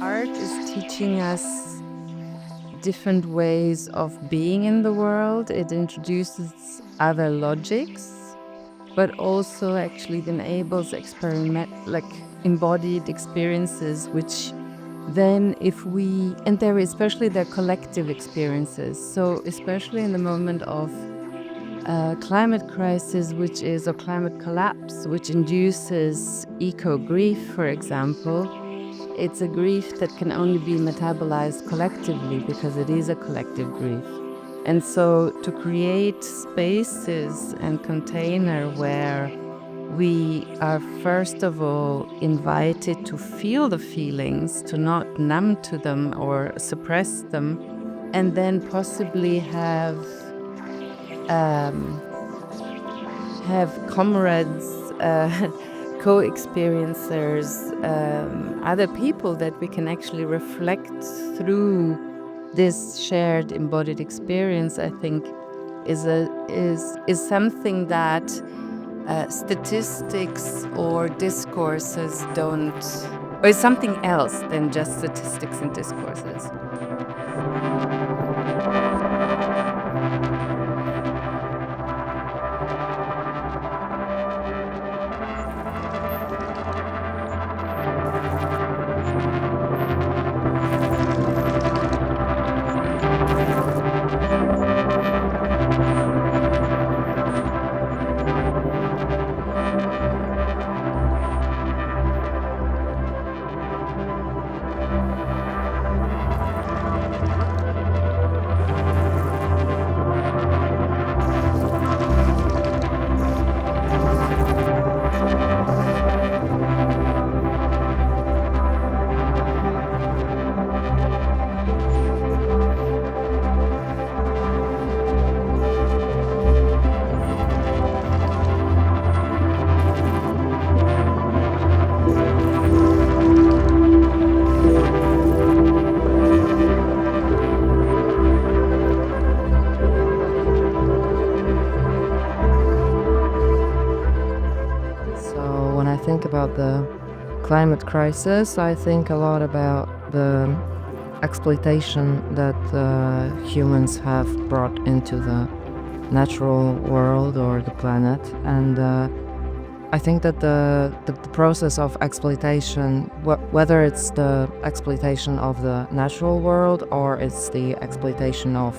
Art is teaching us different ways of being in the world. It introduces other logics, but also actually enables embodied experiences, which then and there especially their collective experiences. So especially in the moment of climate crisis, or climate collapse, which induces eco-grief, for example, it's a grief that can only be metabolized collectively because it is a collective grief. And so to create spaces and container where we are first of all invited to feel the feelings, to not numb to them or suppress them, and then possibly have comrades, co-experiencers, other people that we can actually reflect through this shared embodied experience, I think is something that statistics or discourses don't, or is something else than just statistics and discourses. Think about the climate crisis, I think a lot about the exploitation that humans have brought into the natural world or the planet, and I think that the process of exploitation, whether it's the exploitation of the natural world or it's the exploitation of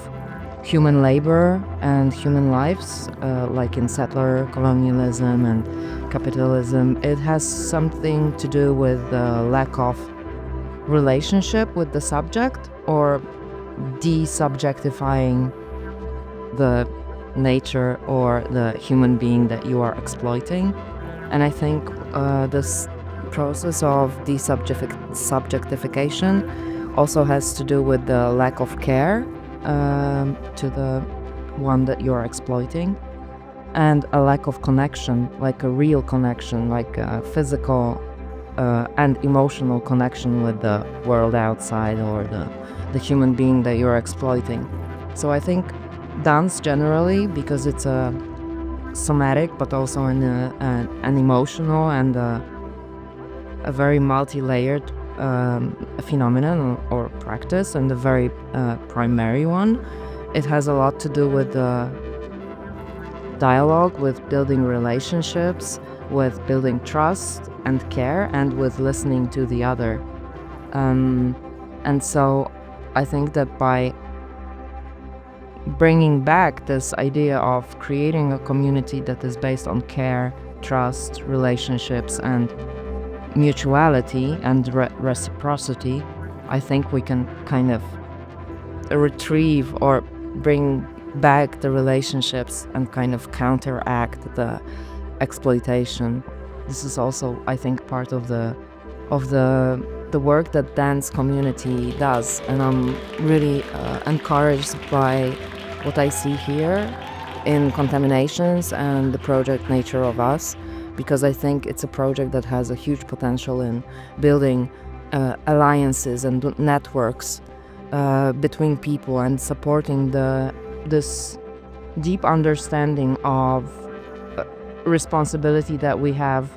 human labor and human lives, like in settler colonialism and capitalism, it has something to do with the lack of relationship with the subject, or desubjectifying the nature or the human being that you are exploiting. And I think this process of desubjectification also has to do with the lack of care to the one that you're exploiting, and a lack of connection, like a real connection, like a physical and emotional connection with the world outside or the human being that you're exploiting. So I think dance generally, because it's a somatic but also an emotional and a very multi-layered phenomenon or practice, and a very primary one. It has a lot to do with dialogue, with building relationships, with building trust and care, and with listening to the other. And so I think that by bringing back this idea of creating a community that is based on care, trust, relationships, and mutuality and reciprocity, I think we can kind of retrieve or bring back the relationships and kind of counteract the exploitation. This is also, I think, part of the work that dance community does, and I'm really encouraged by what I see here, in Contaminations and the project Nature of Us, because I think it's a project that has a huge potential in building alliances and networks between people and supporting this deep understanding of responsibility that we have